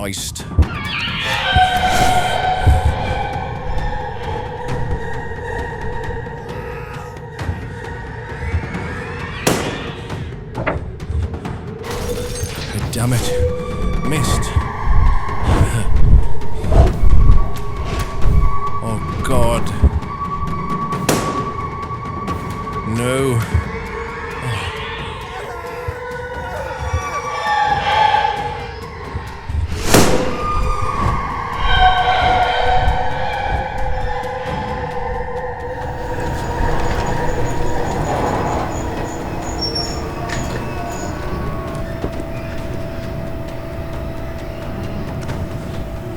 Christ. Damn it. Missed. Oh, God. No.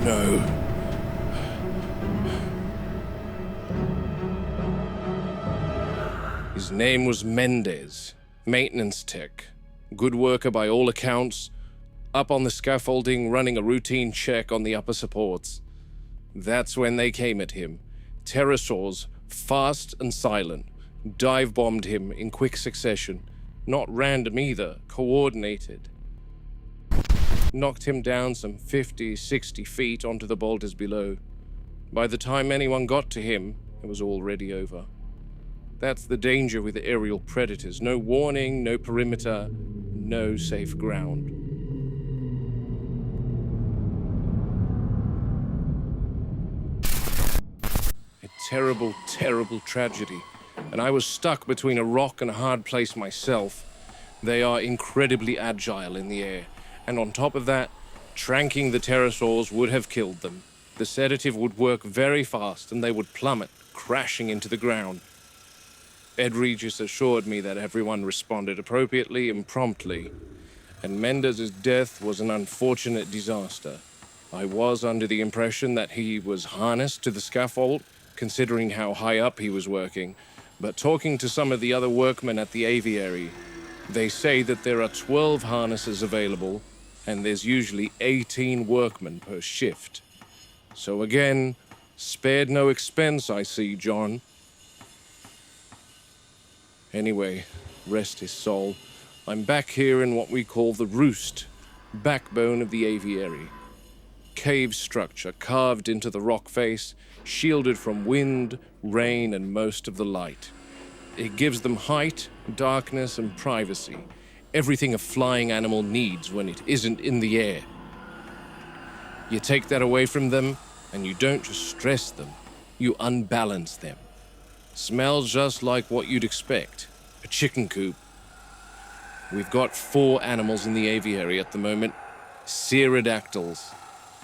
No. His name was Mendez, maintenance tech. Good worker by all accounts, up on the scaffolding running a routine check on the upper supports. That's when they came at him. Pterosaurs, fast and silent, dive-bombed him in quick succession. Not random either, coordinated. Knocked him down some 50, 60 feet onto the boulders below. By the time anyone got to him, it was already over. That's the danger with aerial predators. No warning, no perimeter, no safe ground. A terrible, terrible tragedy. And I was stuck between a rock and a hard place myself. They are incredibly agile in the air. And on top of that, tranking the pterosaurs would have killed them. The sedative would work very fast and they would plummet, crashing into the ground. Ed Regis assured me that everyone responded appropriately and promptly, and Mendez's death was an unfortunate disaster. I was under the impression that he was harnessed to the scaffold, considering how high up he was working, but talking to some of the other workmen at the aviary, they say that there are 12 harnesses available, and there's usually 18 workmen per shift. So again, spared no expense, I see, John. Anyway, rest his soul. I'm back here in what we call the roost, backbone of the aviary. Cave structure carved into the rock face, shielded from wind, rain, and most of the light. It gives them height, darkness, and privacy. Everything a flying animal needs when it isn't in the air. You take that away from them, and you don't just stress them, you unbalance them. Smells just like what you'd expect, a chicken coop. We've got 4 animals in the aviary at the moment. Pterodactyls,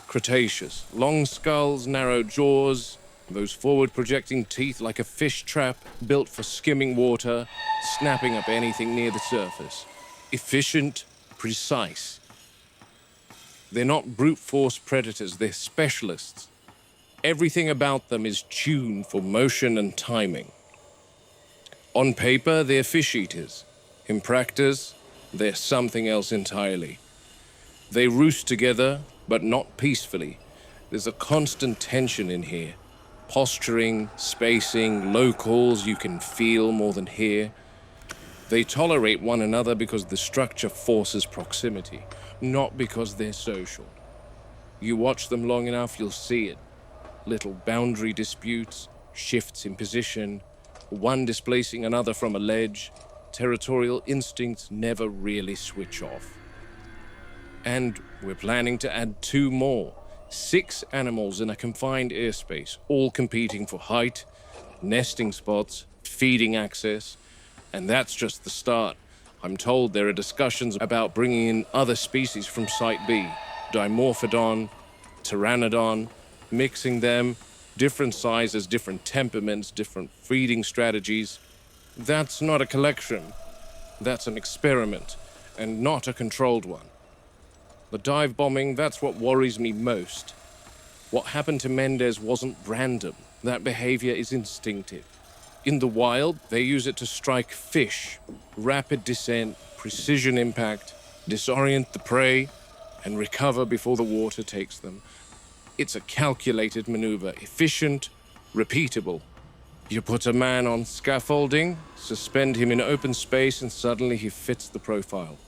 Cretaceous, long skulls, narrow jaws, those forward-projecting teeth like a fish trap built for skimming water, snapping up anything near the surface. Efficient, precise. They're not brute force predators, they're specialists. Everything about them is tuned for motion and timing. On paper, they're fish eaters. In practice, they're something else entirely. They roost together, but not peacefully. There's a constant tension in here. Posturing, spacing, low calls you can feel more than hear. They tolerate one another because the structure forces proximity, not because they're social. You watch them long enough, you'll see it. Little boundary disputes, shifts in position, one displacing another from a ledge. Territorial instincts never really switch off. And we're planning to add 2 more. 6 animals in a confined airspace, all competing for height, nesting spots, feeding access. And that's just the start. I'm told there are discussions about bringing in other species from Site B. Dimorphodon, Pteranodon, mixing them, different sizes, different temperaments, different feeding strategies. That's not a collection. That's an experiment, and not a controlled one. The dive bombing, that's what worries me most. What happened to Mendez wasn't random. That behavior is instinctive. In the wild, they use it to strike fish, rapid descent, precision impact, disorient the prey, and recover before the water takes them. It's a calculated maneuver, efficient, repeatable. You put a man on scaffolding, suspend him in open space, and suddenly he fits the profile.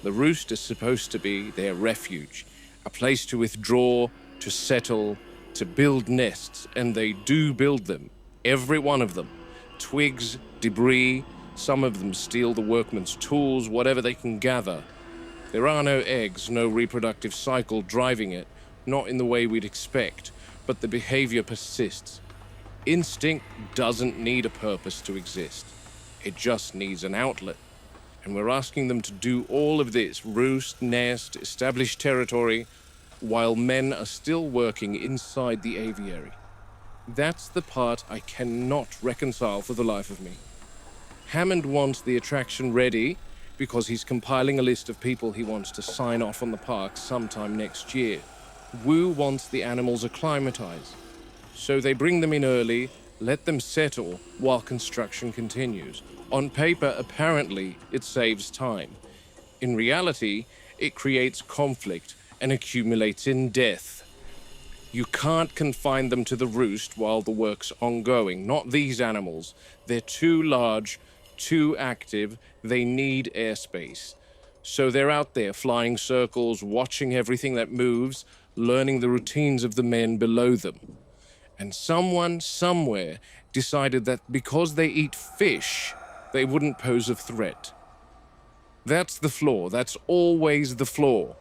The roost is supposed to be their refuge, A place to withdraw, to settle, to build nests, and they do build them. Every one of them. Twigs, debris, some of them steal the workman's tools, whatever they can gather. There are no eggs, no reproductive cycle driving it, not in the way we'd expect, but the behavior persists. Instinct doesn't need a purpose to exist. It just needs an outlet. And we're asking them to do all of this, roost, nest, establish territory, while men are still working inside the aviary. That's the part I cannot reconcile for the life of me. Hammond wants the attraction ready because he's compiling a list of people he wants to sign off on the park sometime next year. Wu wants the animals acclimatized. So they bring them in early, let them settle while construction continues. On paper, apparently, it saves time. In reality, it creates conflict and accumulates in death. You can't confine them to the roost while the work's ongoing. Not these animals. They're too large, too active. They need airspace. So they're out there flying circles, watching everything that moves, learning the routines of the men below them. And someone, somewhere, decided that because they eat fish, they wouldn't pose a threat. That's the flaw. That's always the flaw.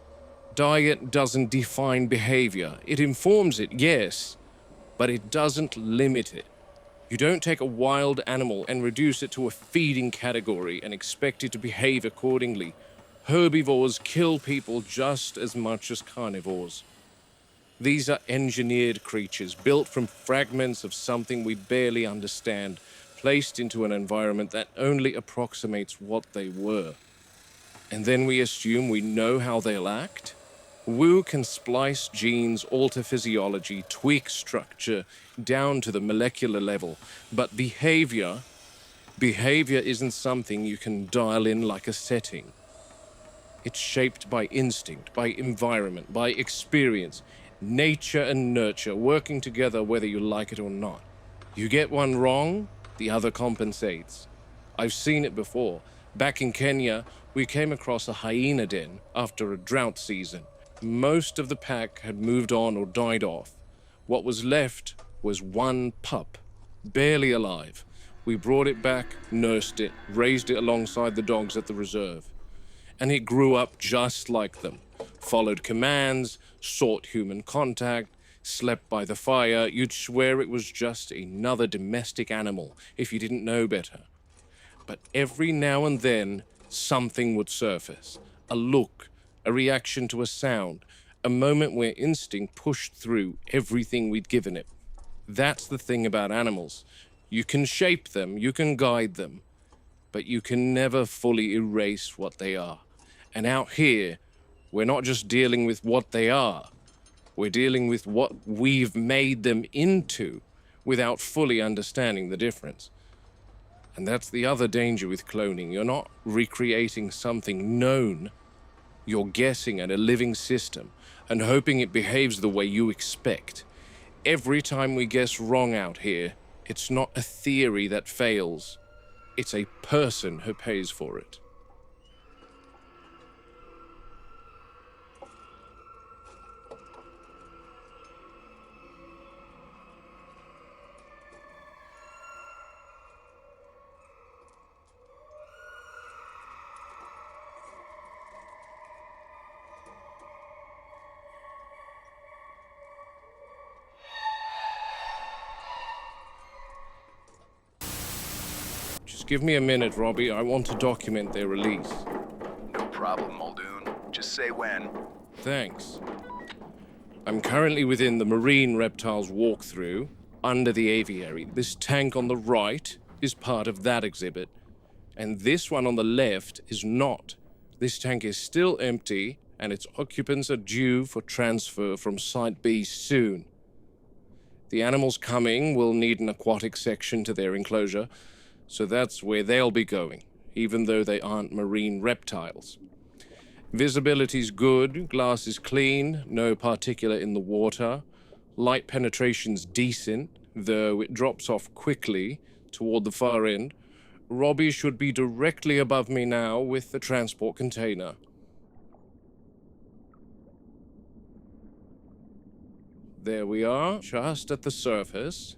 Diet doesn't define behavior. It informs it, yes, but it doesn't limit it. You don't take a wild animal and reduce it to a feeding category and expect it to behave accordingly. Herbivores kill people just as much as carnivores. These are engineered creatures, built from fragments of something we barely understand, placed into an environment that only approximates what they were. And then we assume we know how they'll act? Wu can splice genes, alter physiology, tweak structure down to the molecular level, but behavior isn't something you can dial in like a setting. It's shaped by instinct, by environment, by experience, nature and nurture working together whether you like it or not. You get one wrong, the other compensates. I've seen it before. Back in Kenya, we came across a hyena den after a drought season. Most of the pack had moved on or died off. What was left was one pup, barely alive. We brought it back, nursed it, raised it alongside the dogs at the reserve. And it grew up just like them. Followed commands, sought human contact, slept by the fire. You'd swear it was just another domestic animal if you didn't know better. But every now and then, something would surface. A look, a reaction to a sound, a moment where instinct pushed through everything we'd given it. That's the thing about animals. You can shape them, you can guide them, but you can never fully erase what they are. And out here, we're not just dealing with what they are, we're dealing with what we've made them into without fully understanding the difference. And that's the other danger with cloning. You're not recreating something known. You're guessing at a living system and hoping it behaves the way you expect. Every time we guess wrong out here, it's not a theory that fails. It's a person who pays for it. Just give me a minute, Robbie. I want to document their release. No problem, Muldoon. Just say when. Thanks. I'm currently within the marine reptiles walkthrough, under the aviary. This tank on the right is part of that exhibit, and this one on the left is not. This tank is still empty, and its occupants are due for transfer from Site B soon. The animals coming will need an aquatic section to their enclosure, so that's where they'll be going, even though they aren't marine reptiles. Visibility's good, glass is clean, no particulate in the water. Light penetration's decent, though it drops off quickly toward the far end. Robbie should be directly above me now with the transport container. There we are, just at the surface.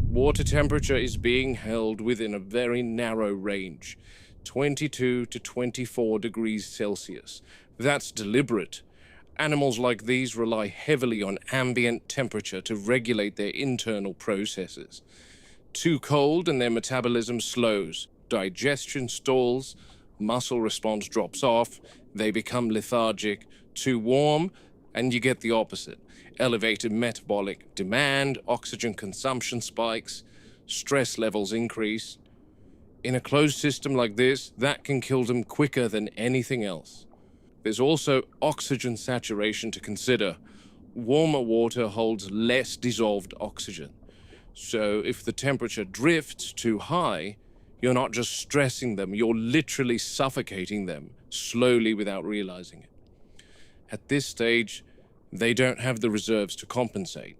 Water temperature is being held within a very narrow range, 22 to 24 degrees Celsius. That's deliberate. Animals like these rely heavily on ambient temperature to regulate their internal processes. Too cold and their metabolism slows, digestion stalls, muscle response drops off, they become lethargic. Too warm, and you get the opposite. Elevated metabolic demand, oxygen consumption spikes, stress levels increase. In a closed system like this, that can kill them quicker than anything else. There's also oxygen saturation to consider. Warmer water holds less dissolved oxygen. So if the temperature drifts too high, you're not just stressing them, you're literally suffocating them, slowly without realizing it. At this stage, they don't have the reserves to compensate.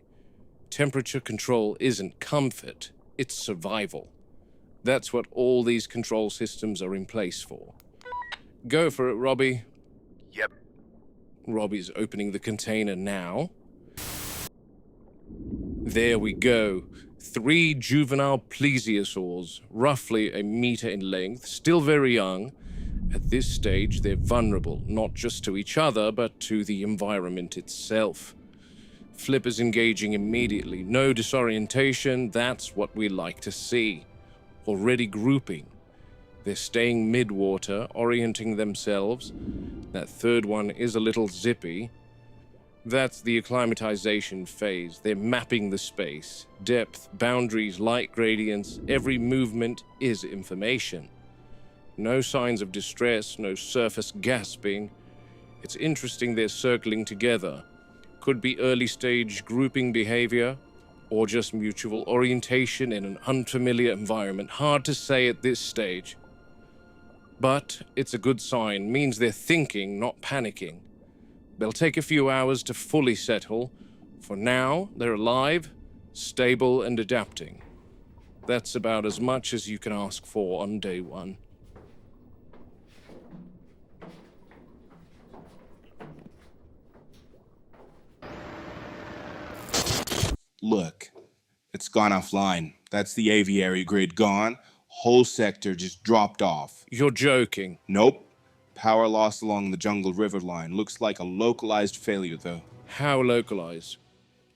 Temperature control isn't comfort, it's survival. That's what all these control systems are in place for. Go for it, Robbie. Yep. Robbie's opening the container now. There we go. 3 juvenile plesiosaurs, roughly a meter in length, still very young. At this stage, they're vulnerable, not just to each other, but to the environment itself. Flipper's engaging immediately. No disorientation, that's what we like to see. Already grouping. They're staying mid-water, orienting themselves. That third one is a little zippy. That's the acclimatization phase. They're mapping the space. Depth, boundaries, light gradients, every movement is information. No signs of distress, no surface gasping. It's interesting they're circling together. Could be early-stage grouping behavior, or just mutual orientation in an unfamiliar environment. Hard to say at this stage. But it's a good sign, means they're thinking, not panicking. They'll take a few hours to fully settle. For now, they're alive, stable, and adapting. That's about as much as you can ask for on day one. Look, it's gone offline. That's the aviary grid gone. Whole sector just dropped off. You're joking. Nope. Power lost along the jungle river line. Looks like a localized failure, though. How localized?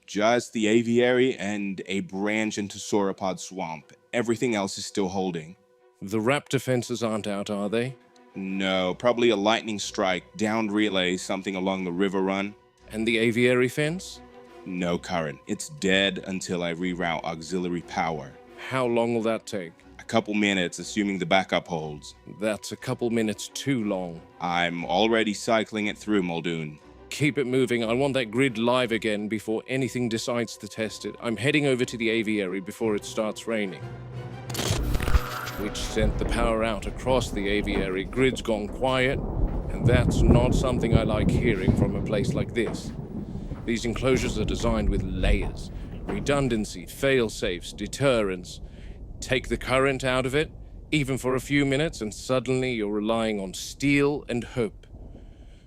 Just the aviary and a branch into sauropod swamp. Everything else is still holding. The raptor fences aren't out, are they? No, probably a lightning strike, downed relay, something along the river run. And the aviary fence? No current. It's dead until I reroute auxiliary power. How long will that take? A couple minutes, assuming the backup holds. That's a couple minutes too long. I'm already cycling it through, Muldoon. Keep it moving. I want that grid live again before anything decides to test it. I'm heading over to the aviary before it starts raining. Which sent the power out across the aviary. Grid's gone quiet, and that's not something I like hearing from a place like this. These enclosures are designed with layers. Redundancy, fail-safes, deterrence. Take the current out of it, even for a few minutes, and suddenly you're relying on steel and hope.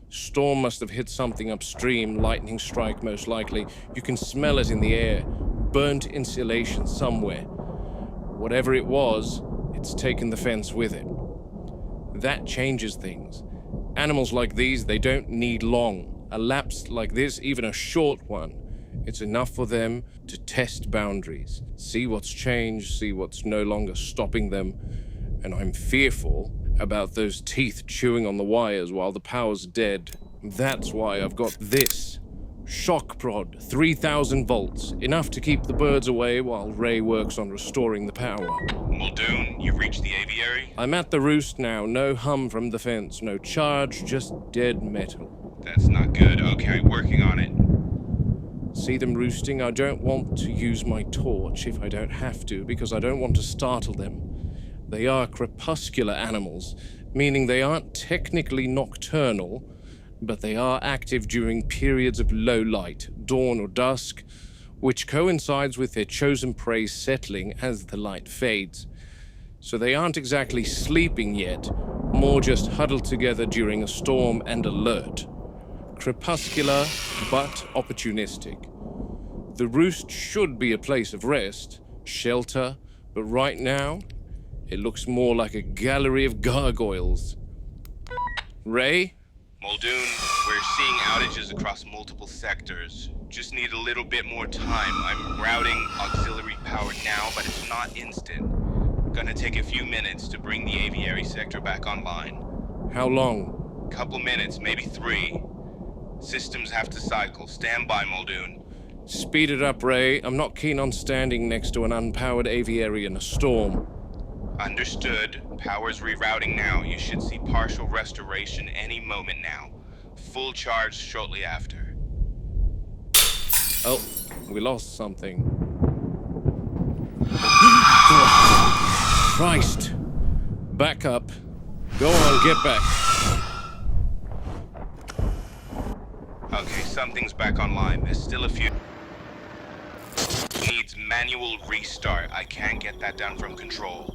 Storm must have hit something upstream, lightning strike most likely. You can smell it in the air. Burnt insulation somewhere. Whatever it was, it's taken the fence with it. That changes things. Animals like these, they don't need long. A lapse like this, even a short one, it's enough for them to test boundaries, see what's changed, see what's no longer stopping them. And I'm fearful about those teeth chewing on the wires while the power's dead. That's why I've got this. Shock prod, 3,000 volts, enough to keep the birds away while Ray works on restoring the power. Muldoon, you've reached the aviary? I'm at the roost now, no hum from the fence, no charge, just dead metal. That's not good. Okay, working on it. See them roosting? I don't want to use my torch if I don't have to, because I don't want to startle them. They are crepuscular animals, meaning they aren't technically nocturnal, but they are active during periods of low light, dawn or dusk, which coincides with their chosen prey settling as the light fades. So they aren't exactly sleeping yet, more just huddled together during a storm and alert. Crepuscular, but opportunistic. The roost should be a place of rest, shelter, but right now, it looks more like a gallery of gargoyles. Ray? Muldoon, we're seeing outages across multiple sectors. Just need a little bit more time. I'm routing auxiliary power now, but it's not instant. Gonna take a few minutes to bring the aviary sector back online. How long? Couple minutes, maybe 3. Systems have to cycle. Stand by, Muldoon. Speed it up, Ray. I'm not keen on standing next to an unpowered aviary in a storm. Understood. Power's rerouting now. You should see partial restoration any moment now. Full charge shortly after. Oh, we lost something. Christ. Back up. Go on, get back. Okay, something's back online. There's still a few. Needs manual restart. I can't get that done from control.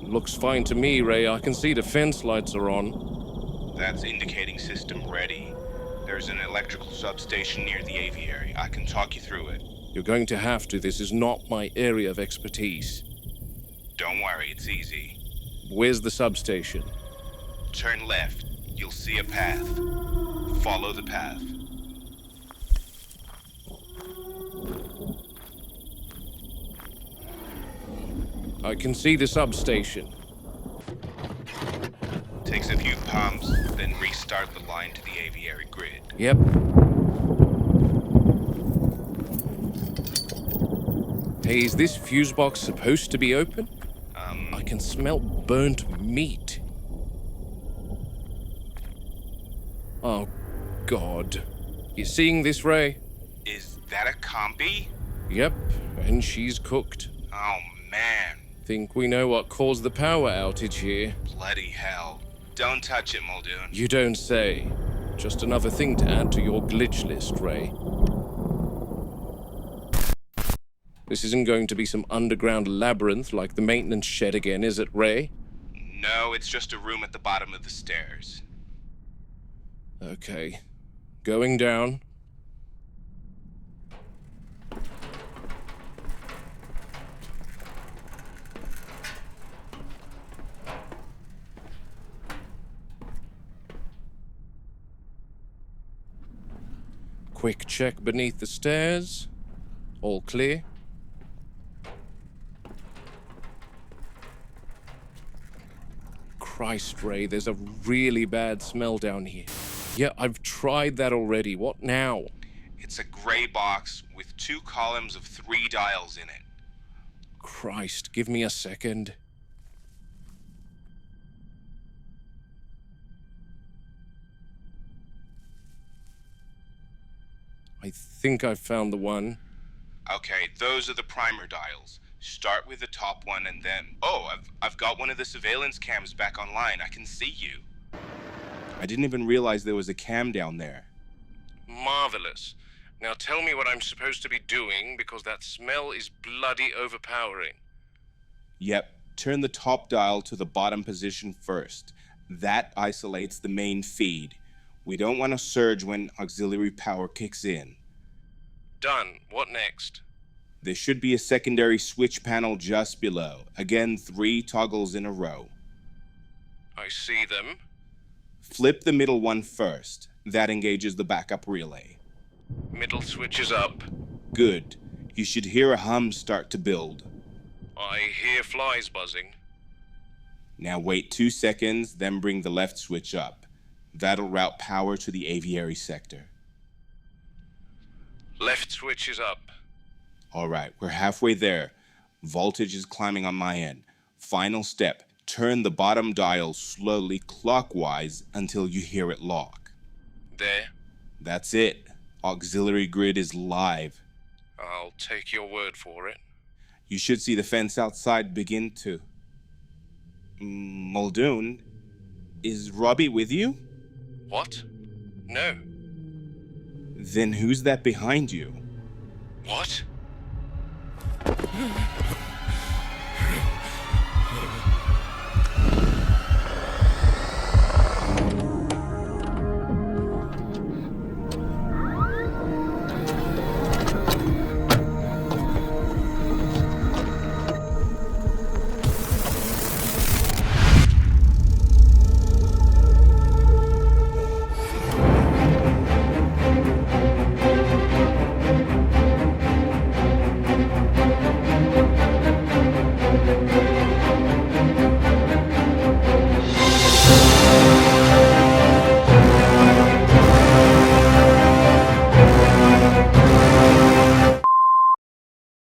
Looks fine to me, Ray. I can see the fence lights are on. That's indicating system ready. There's an electrical substation near the aviary. I can talk you through it. You're going to have to. This is not my area of expertise. Don't worry, it's easy. Where's the substation? Turn left. You'll see a path. Follow the path. I can see the substation. Takes a few pumps, then restart the line to the aviary grid. Yep. Hey, is this fuse box supposed to be open? I can smell burnt meat. Oh, God. You seeing this, Ray? Is that a compy? Yep, and she's cooked. Oh, man. Think we know what caused the power outage here. Bloody hell. Don't touch it, Muldoon. You don't say. Just another thing to add to your glitch list, Ray. This isn't going to be some underground labyrinth like the maintenance shed again, is it, Ray? No, it's just a room at the bottom of the stairs. Okay. Going down. Quick check beneath the stairs. All clear. Christ, Ray, there's a really bad smell down here. Yeah, I've tried that already. What now? It's a gray box with 2 columns of 3 dials in it. Christ, give me a second. I think I've found the one. Okay, those are the primer dials. Start with the top one and then... Oh, I've got one of the surveillance cams back online. I can see you. I didn't even realize there was a cam down there. Marvelous. Now tell me what I'm supposed to be doing, because that smell is bloody overpowering. Yep, turn the top dial to the bottom position first. That isolates the main feed. We don't want a surge when auxiliary power kicks in. Done. What next? There should be a secondary switch panel just below. Again, 3 toggles in a row. I see them. Flip the middle one first. That engages the backup relay. Middle switch is up. Good. You should hear a hum start to build. I hear flies buzzing. Now wait 2 seconds, then bring the left switch up. That'll route power to the aviary sector. Left switch is up. All right, we're halfway there. Voltage is climbing on my end. Final step, turn the bottom dial slowly clockwise until you hear it lock. There. That's it. Auxiliary grid is live. I'll take your word for it. You should see the fence outside begin to... Muldoon, is Robbie with you? What? No. Then who's that behind you? What?